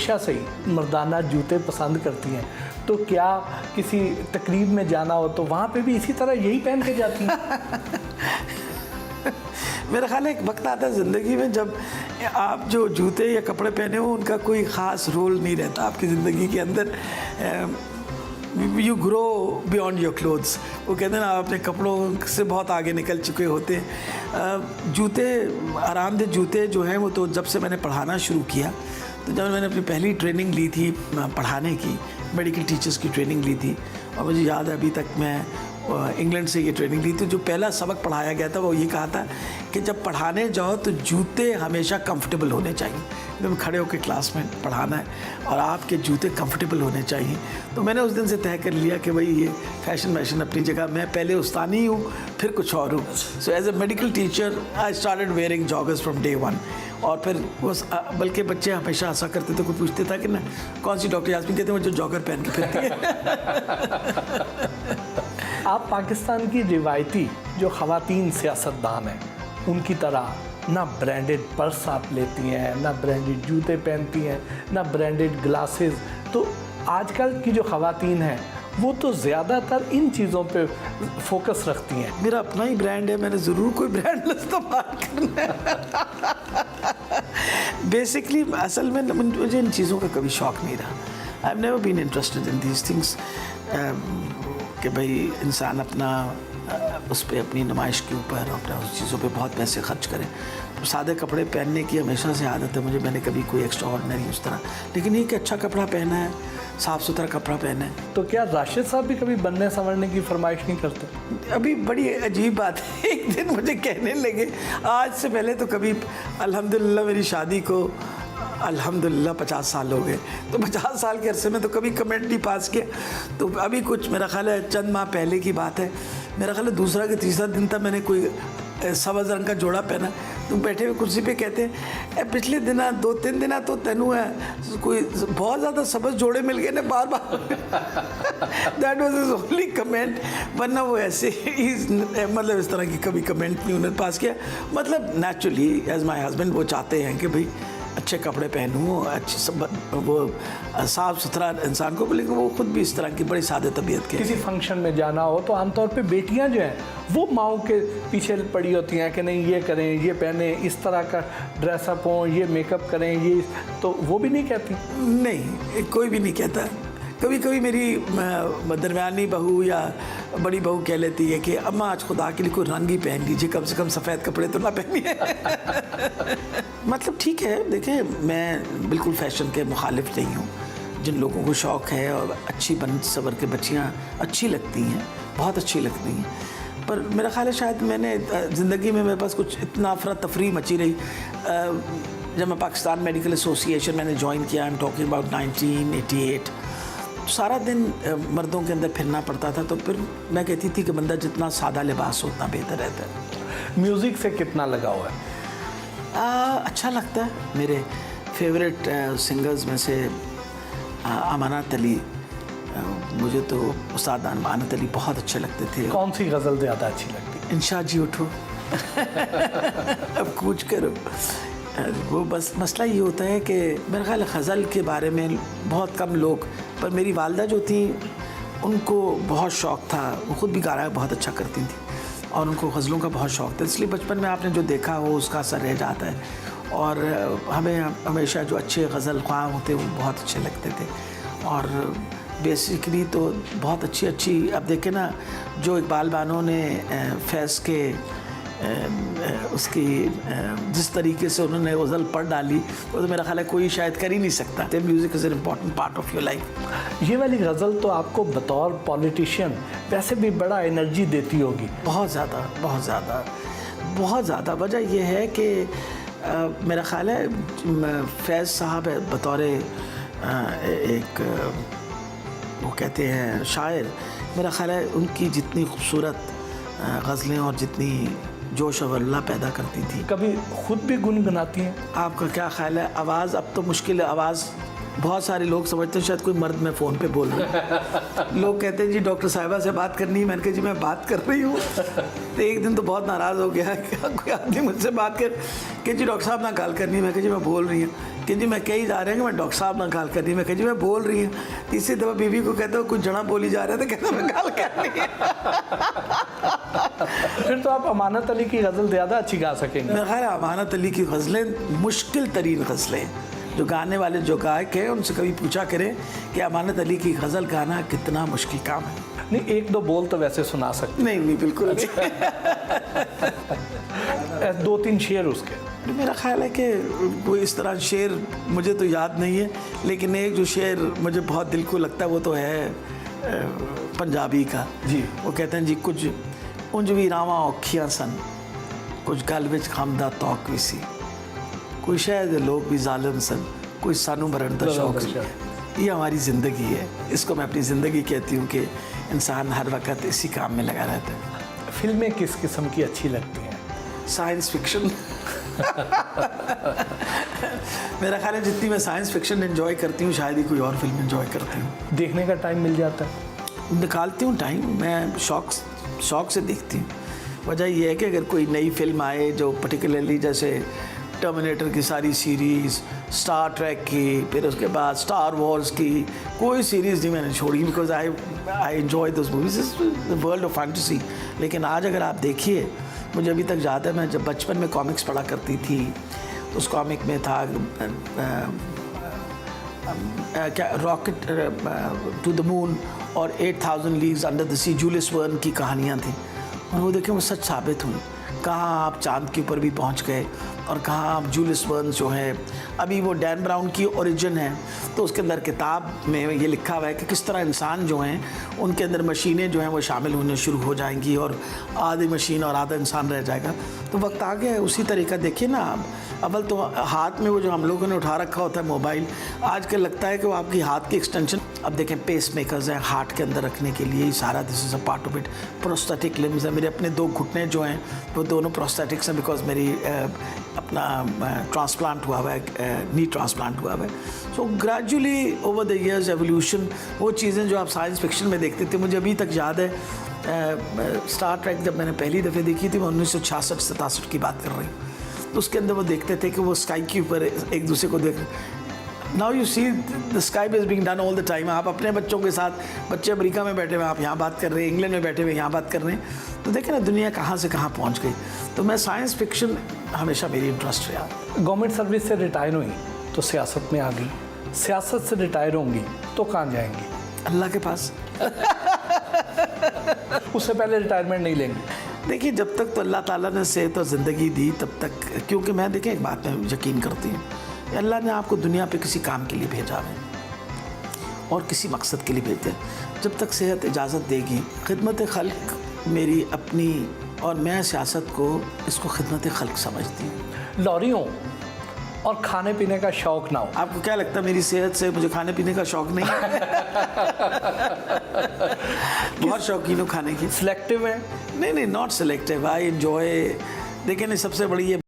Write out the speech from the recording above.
हमेशा से ही मर्दाना जूते पसंद करती हैं, तो क्या किसी तकरीब में जाना हो तो वहाँ पे भी इसी तरह यही पहन के जाती हैं? मेरा ख्याल है एक वक्त आता है ज़िंदगी में जब आप जो जूते या कपड़े पहने हो उनका कोई ख़ास रोल नहीं रहता आपकी ज़िंदगी के अंदर। You grow beyond your clothes. वो कहते हैं ना, आप अपने कपड़ों से बहुत आगे निकल चुके होते हैं। जूते, आरामदेह जूते जो हैं वो तो जब से मैंने पढ़ाना शुरू किया, तो जब मैंने अपनी पहली ट्रेनिंग ली थी पढ़ाने की, मेडिकल टीचर्स की ट्रेनिंग ली थी, और मुझे याद है अभी तक मैं इंग्लैंड से ये ट्रेनिंग ली थी, जो पहला सबक पढ़ाया गया था वो ये कहा था कि जब पढ़ाने जाओ तो जूते हमेशा कंफर्टेबल होने चाहिए। एकदम खड़े होकर क्लास में पढ़ाना है और आपके जूते कंफर्टेबल होने चाहिए। तो मैंने उस दिन से तय कर लिया कि भाई ये फैशन वैशन अपनी जगह, मैं पहले उस्तानी हूँ फिर कुछ और हूँ। So as a medical teacher I started wearing joggers from day one. और फिर वो बल्कि बच्चे हमेशा ऐसा करते थे, कोई पूछते था कि ना कौन सी डॉक्टर यास्मीन, कहते हैं वो जो जॉगर पहन के फिरती है। आप पाकिस्तान की रिवायती जो ख़वातीन सियासतदान हैं उनकी तरह ना ब्रांडेड पर्स आप लेती हैं, ना ब्रांडेड जूते पहनती हैं, ना ब्रांडेड ग्लासेस। तो आजकल की जो ख़वातीन हैं वो तो ज़्यादातर इन चीज़ों पे फोकस रखती हैं। मेरा अपना ही ब्रांड है, मैंने ज़रूर कोई ब्रांड इस्तेमाल करना है। बेसिकली असल में मुझे इन चीज़ों का कभी शौक़ नहीं रहा। I have never been interested in these things कि भाई इंसान अपना उस पर अपनी नुमाइश के ऊपर अपना उस चीज़ों पे बहुत पैसे खर्च करें। तो सादे कपड़े पहनने की हमेशा से आदत है मुझे, मैंने कभी कोई एक्स्ट्रा ऑर्डिनरी उस तरह, लेकिन ये कि अच्छा कपड़ा पहना है, साफ़ सुथरा कपड़ा पहना है। तो क्या राशिद साहब भी कभी बनने संवरने की फरमाइश नहीं करते? अभी बड़ी अजीब बात है, एक दिन मुझे कहने लगे, आज से पहले तो कभी, अल्हम्दुलिल्लाह मेरी शादी को अल्हम्दुलिल्लाह 50 साल हो गए, तो 50 साल के अरसे में तो कभी कमेंट नहीं पास किया। तो अभी कुछ मेरा ख्याल है चंद माह पहले की बात है, मेरा ख्याल है दूसरा कि तीसरा दिन था, मैंने कोई सब्ज़ रंग का जोड़ा पहना। तुम बैठे हुए कुर्सी पे कहते हैं पिछले दिन 2-3 दिन तो तेनू है कोई बहुत ज़्यादा सब्ज़ जोड़े मिल गए ना बार बार। That was his only comment, वरना वो ऐसे ही मतलब इस तरह की कभी कमेंट नहीं उन्होंने पास किया। मतलब नेचुरली एज माय हस्बैंड वो चाहते हैं कि भाई अच्छे कपड़े पहनूँ, अच्छी सब वो साफ़ सुथरा इंसान को, लेकिन वो खुद भी इस तरह की बड़ी सादे तबीयत के। किसी फंक्शन में जाना हो तो आमतौर पे बेटियां जो हैं वो माओ के पीछे पड़ी होती हैं कि नहीं ये करें, ये पहने, इस तरह का ड्रेसअप हो, ये मेकअप करें, ये, तो वो भी नहीं कहती? नहीं, कोई भी नहीं कहता। कभी कभी मेरी दरमियानी बहू या बड़ी बहू कह लेती है कि अम्मा आज खुदा के लिए कोई रंग ही पहन लीजिए, कम से कम सफ़ेद कपड़े तो ना पहनिए। मतलब ठीक है, देखिए मैं बिल्कुल फ़ैशन के मुखालिफ नहीं हूँ। जिन लोगों को शौक़ है और अच्छी बन सवर के बच्चियाँ अच्छी लगती हैं, बहुत अच्छी लगती हैं, पर मेरा ख्याल है शायद मैंने ज़िंदगी में मेरे पास कुछ इतना अफरा तफरी मची रही। जब मैं पाकिस्तान मेडिकल एसोसिएशन मैंने ज्वाइन किया, आई एम टॉकिंग अबाउट 1988, सारा दिन मर्दों के अंदर फिरना पड़ता था, तो फिर मैं कहती थी कि बंदा जितना सादा लिबास हो उतना बेहतर रहता है। म्यूज़िक से कितना लगाव है? अच्छा लगता है। मेरे फेवरेट सिंगर्स में से अमानत अली, मुझे तो उस्ताद अमानत अली बहुत अच्छे लगते थे। कौन सी गज़ल ज़्यादा अच्छी लगती? इंशा जी उठो अब कूच करो। वो बस मसला ये होता है कि मेरा ख्याल गज़ल के बारे में बहुत कम लोग, पर मेरी वालदा जो थी उनको बहुत शौक़ था, वो ख़ुद भी गाना बहुत अच्छा करती थी और उनको गज़लों का बहुत शौक़ था, इसलिए बचपन में आपने जो देखा हो उसका असर रह जाता है। और हमें हमेशा जो अच्छे गज़ल ख्वाह होते वो बहुत अच्छे लगते थे। और बेसिकली तो बहुत अच्छी अब देखें ना, जो इकबाल बानो ने फैज़ के उसकी जिस तरीके से उन्होंने गज़ल पढ़ डाली, वो तो मेरा ख्याल है कोई शायद कर ही नहीं सकता। तो music is an important part of your life. ये वाली गज़ल तो आपको बतौर पॉलिटिशियन वैसे भी बड़ा एनर्जी देती होगी? बहुत ज़्यादा, बहुत ज़्यादा, बहुत ज़्यादा। वजह यह है कि मेरा ख्याल है फैज़ साहब बतौर एक वो कहते हैं शायर, मेरा ख्याल है उनकी जितनी खूबसूरत गज़लें और जितनी जोश और अल्लाह पैदा करती थी। कभी खुद भी गुनगुनाती हैं? आपका क्या ख्याल है? आवाज़ अब तो मुश्किल है, आवाज़ बहुत सारे लोग समझते हैं शायद कोई मर्द में फ़ोन पे बोल रहा है। लोग कहते हैं जी डॉक्टर साहिबा से बात करनी है, मैंने कहा जी मैं बात कर रही हूँ। तो एक दिन तो बहुत नाराज़ हो गया कि कोई आदमी मुझसे बात कर कि जी डॉक्टर साहब ना कॉल करनी है, मैं कहा जी मैं बोल रही हूँ। कि जी मैं कहीं जा रहे हैं कि मैं डॉक्टर साहब ना गाल करनी, मैं कही जी मैं बोल रही हूँ। तीसरी दफ़ा बीवी को कहता हूँ कुछ जड़ा बोली जा रहा है, तो कहता मैं गाल करनी है। फिर तो आप अमानत अली की गज़ल ज़्यादा अच्छी गा सकेंगे। मैं खैर अमानत अली की गज़लें मुश्किल तरीन गज़लें, जो गाने वाले जो गायक हैं उनसे कभी पूछा करें कि अमानत अली की गज़ल गाना कितना मुश्किल काम है। नहीं, एक दो बोल तो वैसे सुना सकते। नहीं बिल्कुल नहीं। 2-3 शेर उसके। मेरा ख्याल है कि कोई इस तरह शेर मुझे तो याद नहीं है, लेकिन एक जो शेर मुझे बहुत दिल को लगता है वो तो है पंजाबी का जी। वो कहते हैं जी कुछ उंज भी रावां औखियां सन, कुछ गल विच खमदा तौक भी सी, कोई शायद लोग भी जालिम सन, कोई सानू मरण दा शौक सी। ये हमारी ज़िंदगी है, इसको मैं अपनी ज़िंदगी कहती हूँ कि इंसान हर वक्त इसी काम में लगा रहता है। फिल्में किस किस्म की अच्छी लगती हैं? Science fiction. मेरा ख्याल है जितनी मैं साइंस फिक्शन एंजॉय करती हूँ शायद ही कोई और फिल्म एंजॉय करती हूँ। देखने का टाइम मिल जाता है? निकालती हूँ टाइम, मैं शौक से देखती हूँ। वजह यह है कि अगर कोई नई फिल्म आए जो पर्टिकुलरली जैसे टर्मिनेटर की सारी सीरीज़, स्टार ट्रैक की, फिर उसके बाद स्टार वॉर्स की, कोई सीरीज़ नहीं मैंने छोड़ी, because I enjoy those movies, the world of fantasy. लेकिन आज अगर आप देखिए, मुझे अभी तक याद है मैं जब बचपन में कॉमिक्स पढ़ा करती थी, तो उस कॉमिक में था क्या रॉकेट टू द मून और 8000 leagues under the sea, Jules Verne की कहानियाँ थी, और वो देखें वो सच साबित हुई। कहाँ आप चांद के ऊपर भी पहुँच गए, और कहाँ आप जूलियस वर्न जो है, अभी वो डैन ब्राउन की ओरिजिन है, तो उसके अंदर किताब में ये लिखा हुआ है कि किस तरह इंसान जो हैं उनके अंदर मशीनें जो हैं वो शामिल होने शुरू हो जाएंगी, और आधी मशीन और आधा इंसान रह जाएगा। तो वक्त आ गया है उसी तरीका। देखिए ना आप, अव्वल तो हाथ में वो जो हम लोगों ने उठा रखा होता है मोबाइल, आजकल लगता है कि वो आपकी हाथ की एक्सटेंशन। अब देखें पेस मेकर्स हैं हार्ट के अंदर रखने के लिए, सारा this is a part of it. Prosthetic limbs है, मेरे अपने 2 घुटने जो हैं वो दोनों प्रोस्थेटिक्स हैं, बिकॉज मेरी अपना ट्रांसप्लांट हुआ है, नी ट्रांसप्लांट हुआ है। So gradually over the years evolution, वो चीज़ें जो आप साइंस फिक्शन में देखते थे, मुझे अभी तक याद है स्टार ट्रैक जब मैंने पहली दफ़े देखी थी, मैं 1966-67 की बात कर रही हूँ, तो उसके अंदर वो देखते थे कि वो स्काई के ऊपर एक दूसरे को देख। Now you see the sky is being done all the time. आप अपने बच्चों के साथ, बच्चे अमेरिका में बैठे हुए, आप यहाँ बात कर रहे हैं, इंग्लैंड में बैठे हुए यहाँ बात कर रहे हैं, तो देखें ना दुनिया कहाँ से कहाँ पहुँच गई। तो मैं साइंस फिक्शन हमेशा मेरी इंटरेस्ट रहा। गवर्नमेंट सर्विस से रिटायर हुई तो सियासत में आ गई, सियासत से रिटायर होंगी तो कहाँ जाएंगी? अल्लाह के पास। उससे पहले रिटायरमेंट नहीं लेंगे? देखिए जब तक तो अल्लाह ताला ने सेहत और ज़िंदगी दी तब तक, क्योंकि मैं देखें एक बात में यकीन करती हूँ, अल्लाह ने आपको दुनिया पे किसी काम के लिए भेजा है और किसी मकसद के लिए भेजते हैं। जब तक सेहत इजाज़त देगी, खिदमत खल्क मेरी अपनी, और मैं सियासत को इसको खिदमत खल्क समझती हूँ। लॉरियों और खाने पीने का शौक़ ना हो? आपको क्या लगता है मेरी सेहत से मुझे खाने पीने का शौक़ नहीं है? बहुत शौकीन हूँ खाने की। सिलेक्टिव है? नहीं, नॉट सिलेक्टिव, आई एंजॉय। देखिए नहीं, सबसे बड़ी ये